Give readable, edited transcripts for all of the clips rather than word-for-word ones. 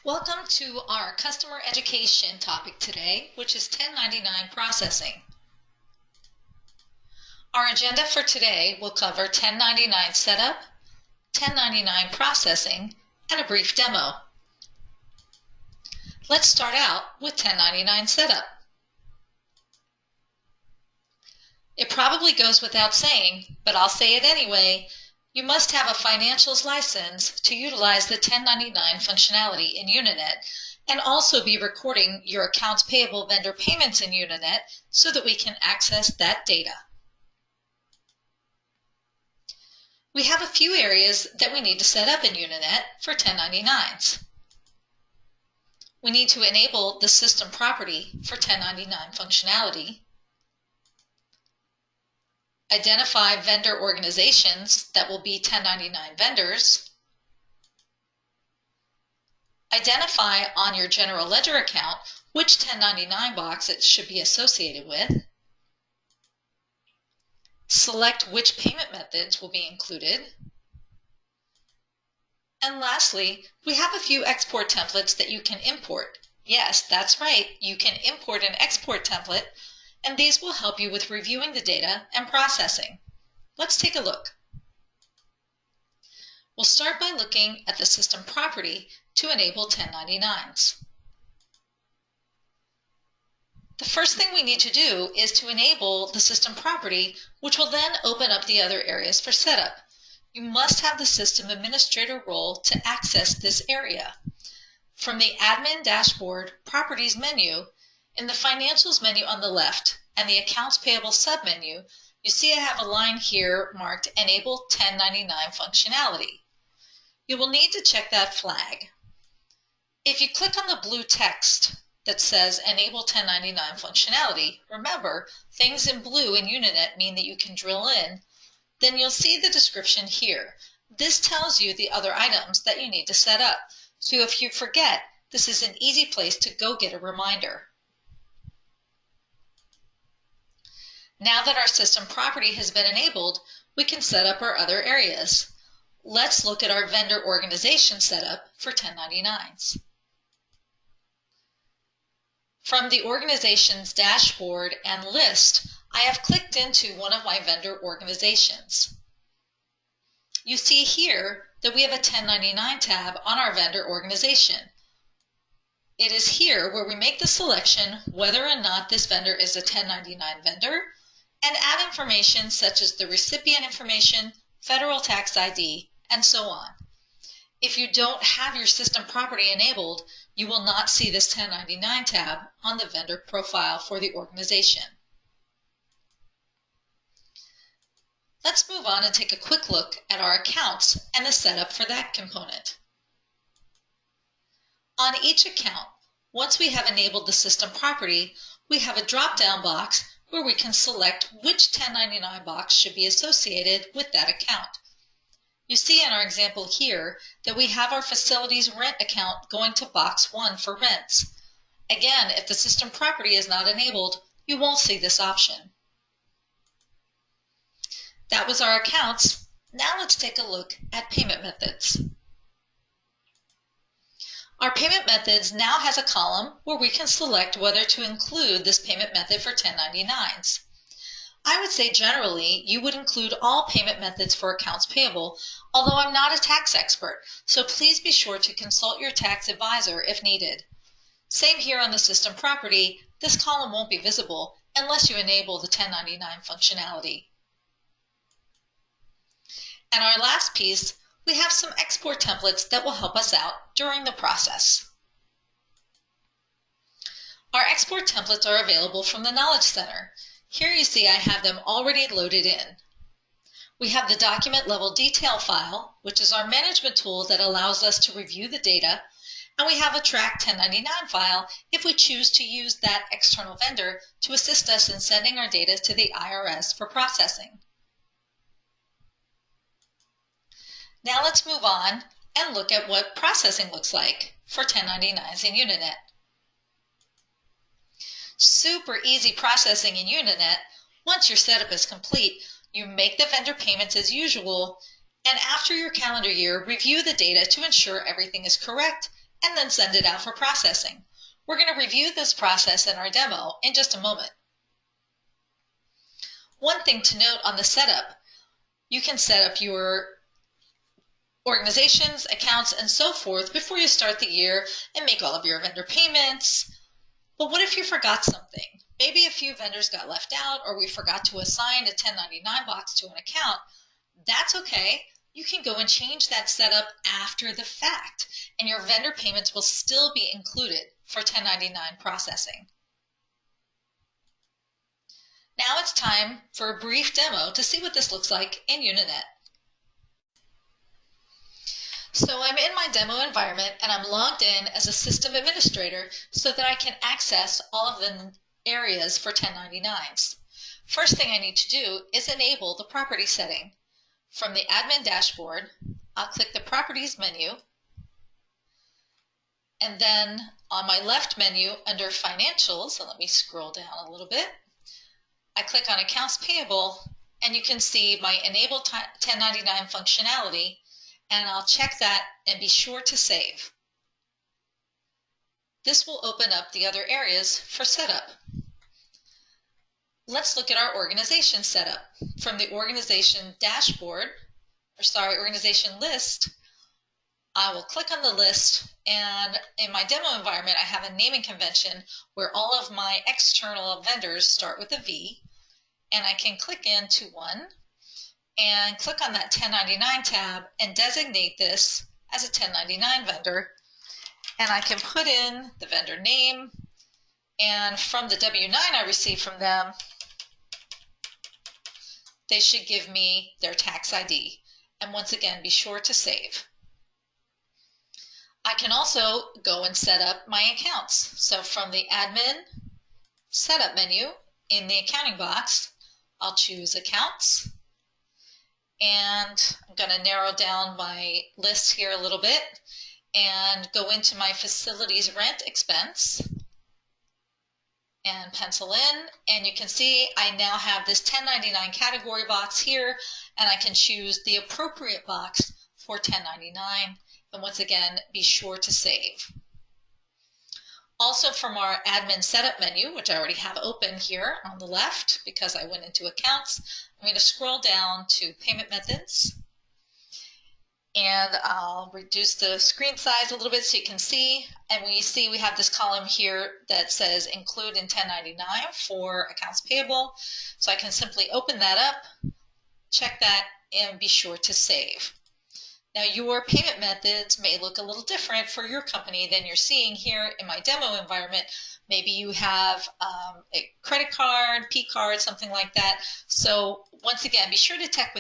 Welcome to our customer education topic today, which is 1099 processing. Our agenda for today will cover 1099 setup, 1099 processing, and a brief demo. Let's start out with 1099 setup. It probably goes without saying, but I'll say it anyway. You must have a financials license to utilize the 1099 functionality in Uninet and also be recording your accounts payable vendor payments in Uninet so that we can access that data. We have a few areas that we need to set up in Uninet for 1099s. We need to enable the system property for 1099 functionality. Identify vendor organizations that will be 1099 vendors. Identify on your general ledger account which 1099 box it should be associated with. Select which payment methods will be included. And lastly, we have a few export templates that you can import. Yes, that's right, you can import an export template, and these will help you with reviewing the data and processing. Let's take a look. We'll start by looking at the system property to enable 1099s. The first thing we need to do is to enable the system property, which will then open up the other areas for setup. You must have the system administrator role to access this area. From the Admin Dashboard Properties menu, in the Financials menu on the left and the Accounts Payable submenu, you see I have a line here marked Enable 1099 Functionality. You will need to check that flag. If you click on the blue text that says Enable 1099 Functionality, remember, things in blue in Uninet mean that you can drill in, then you'll see the description here. This tells you the other items that you need to set up. So if you forget, this is an easy place to go get a reminder. Now that our system property has been enabled, we can set up our other areas. Let's look at our vendor organization setup for 1099s. From the organization's dashboard and list, I have clicked into one of my vendor organizations. You see here that we have a 1099 tab on our vendor organization. It is here where we make the selection whether or not this vendor is a 1099 vendor and add information such as the recipient information, federal tax ID, and so on. If you don't have your system property enabled, you will not see this 1099 tab on the vendor profile for the organization. Let's move on and take a quick look at our accounts and the setup for that component. On each account, once we have enabled the system property, we have a drop-down box where we can select which 1099 box should be associated with that account. You see in our example here that we have our facilities rent account going to box 1 for rents. Again, if the system property is not enabled, you won't see this option. That was our accounts. Now let's take a look at payment methods. Our payment methods now has a column where we can select whether to include this payment method for 1099s. I would say generally you would include all payment methods for accounts payable, although I'm not a tax expert, so please be sure to consult your tax advisor if needed. Same here on the system property, this column won't be visible unless you enable the 1099 functionality. And our last piece, we have some export templates that will help us out during the process. Our export templates are available from the Knowledge Center. Here you see I have them already loaded in. We have the document level detail file, which is our management tool that allows us to review the data, and we have a track 1099 file if we choose to use that external vendor to assist us in sending our data to the IRS for processing. Now let's move on and look at what processing looks like for 1099s in Uninet. Super easy processing in Uninet. Once your setup is complete, you make the vendor payments as usual, and after your calendar year, review the data to ensure everything is correct and then send it out for processing. We're going to review this process in our demo in just a moment. One thing to note on the setup, you can set up your organizations, accounts, and so forth before you start the year and make all of your vendor payments. But what if you forgot something? Maybe a few vendors got left out, or we forgot to assign a 1099 box to an account. That's okay. You can go and change that setup after the fact, and your vendor payments will still be included for 1099 processing. Now it's time for a brief demo to see what this looks like in Uninet. So I'm in my demo environment and I'm logged in as a system administrator so that I can access all of the areas for 1099s. First thing I need to do is enable the property setting. From the admin dashboard, I'll click the properties menu, and then on my left menu under financials, so let me scroll down a little bit, I click on accounts payable, and you can see my enable 1099 functionality, and I'll check that and be sure to save. This will open up the other areas for setup. Let's look at our organization setup. From the organization dashboard, organization list, I will click on the list, and in my demo environment I have a naming convention where all of my external vendors start with a V, and I can click into one and click on that 1099 tab and designate this as a 1099 vendor, and I can put in the vendor name, and from the W-9 I received from them, they should give me their tax ID, and once again be sure to save. I can also go and set up my accounts. So from the admin setup menu in the accounting box, I'll choose accounts, and I'm going to narrow down my list here a little bit and go into my facilities rent expense and pencil in, and you can see I now have this 1099 category box here, and I can choose the appropriate box for 1099, and once again be sure to save. Also from our admin setup menu, which I already have open here on the left because I went into accounts, I'm going to scroll down to payment methods, and I'll reduce the screen size a little bit so you can see, and we have this column here that says include in 1099 for accounts payable, so I can simply open that up, check that, and be sure to save. Now your payment methods may look a little different for your company than you're seeing here in my demo environment. Maybe you have a credit card, P-card, something like that. So once again, be sure to check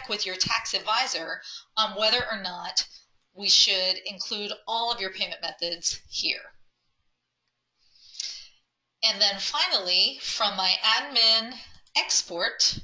with your tax advisor on whether or not we should include all of your payment methods here. And then finally, from my admin export,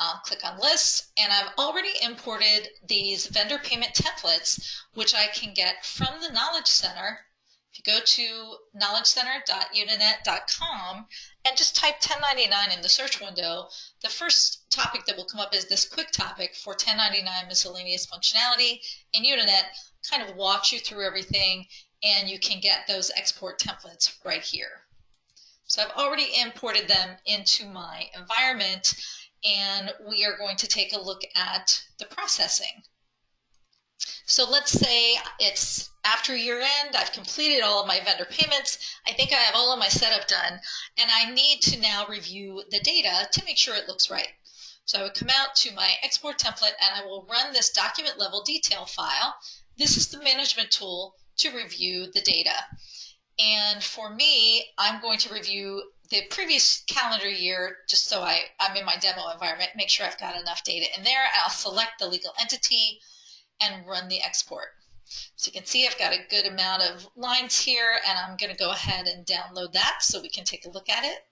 I'll click on lists, and I've already imported these vendor payment templates, which I can get from the Knowledge Center. If you go to knowledgecenter.uninet.com and just type 1099 in the search window, the first topic that will come up is this quick topic for 1099 miscellaneous functionality in Uninet, kind of walks you through everything, and you can get those export templates right here. So I've already imported them into my environment, and we are going to take a look at the processing. So let's say it's after year end, I've completed all of my vendor payments, I think I have all of my setup done, and I need to now review the data to make sure it looks right. So I would come out to my export template and I will run this document level detail file. This is the management tool to review the data. And for me, I'm going to review the previous calendar year just so I'm in my demo environment, make sure I've got enough data in there. I'll select the legal entity and run the export. So you can see I've got a good amount of lines here, and I'm going to go ahead and download that so we can take a look at it.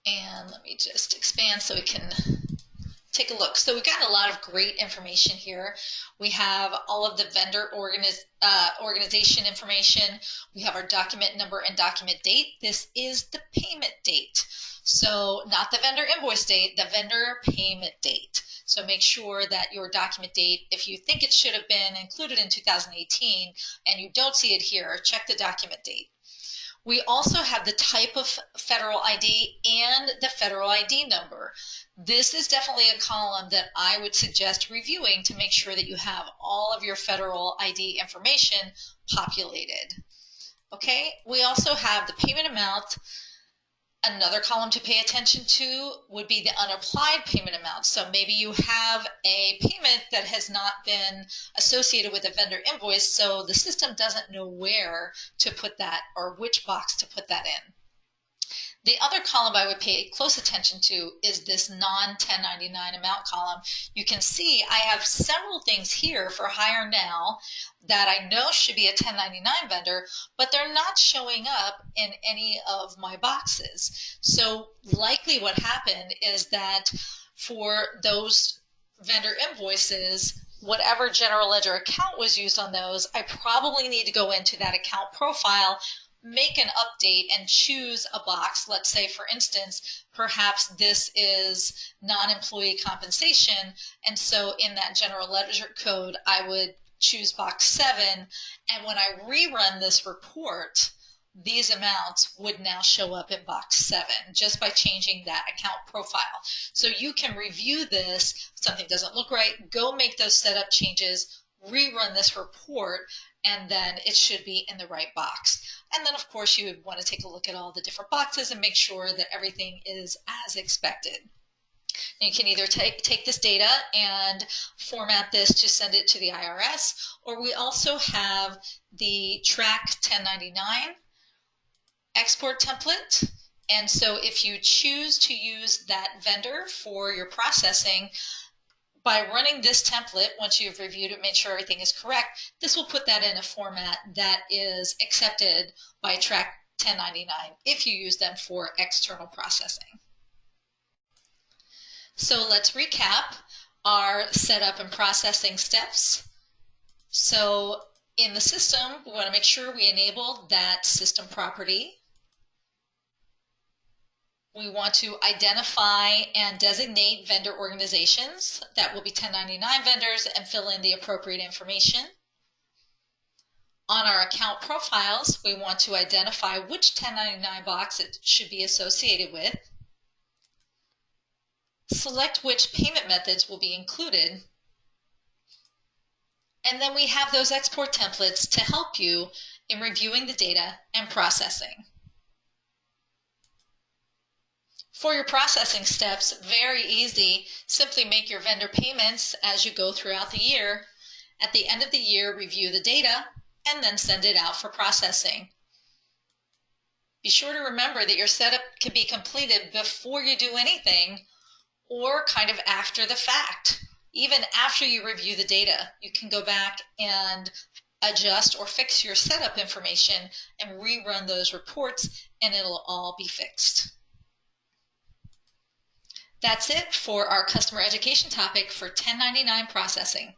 And let me just expand so we can take a look. So we've got a lot of great information here. We have all of the vendor organization information. We have our document number and document date. This is the payment date. So not the vendor invoice date, the vendor payment date. So make sure that your document date, if you think it should have been included in 2018 and you don't see it here, check the document date. We also have the type of federal ID and the federal ID number. This is definitely a column that I would suggest reviewing to make sure that you have all of your federal ID information populated. Okay, we also have the payment amount. Another column to pay attention to would be the unapplied payment amount. So maybe you have a payment that has not been associated with a vendor invoice, so the system doesn't know where to put that or which box to put that in. The other column I would pay close attention to is this non-1099 amount column. You can see I have several things here for Hire Now that I know should be a 1099 vendor, but they're not showing up in any of my boxes. So likely what happened is that for those vendor invoices, whatever general ledger account was used on those, I probably need to go into that account profile, make an update and choose a box. Let's say, for instance, perhaps this is non-employee compensation. And so in that general ledger code, I would choose box 7. And when I rerun this report, these amounts would now show up in box 7 just by changing that account profile. So you can review this. If something doesn't look right, go make those setup changes, rerun this report, and then it should be in the right box. And then of course you would want to take a look at all the different boxes and make sure that everything is as expected. And you can either take this data and format this to send it to the IRS, or we also have the Track 1099 export template. And so if you choose to use that vendor for your processing, by running this template, once you've reviewed it, made sure everything is correct, this will put that in a format that is accepted by Track 1099 if you use them for external processing. So let's recap our setup and processing steps. So in the system, we want to make sure we enable that system property. We want to identify and designate vendor organizations that will be 1099 vendors and fill in the appropriate information. On our account profiles, we want to identify which 1099 box it should be associated with. Select which payment methods will be included. And then we have those export templates to help you in reviewing the data and processing. For your processing steps, very easy. Simply make your vendor payments as you go throughout the year. At the end of the year, review the data and then send it out for processing. Be sure to remember that your setup can be completed before you do anything or kind of after the fact. Even after you review the data, you can go back and adjust or fix your setup information and rerun those reports, and it'll all be fixed. That's it for our customer education topic for 1099 processing.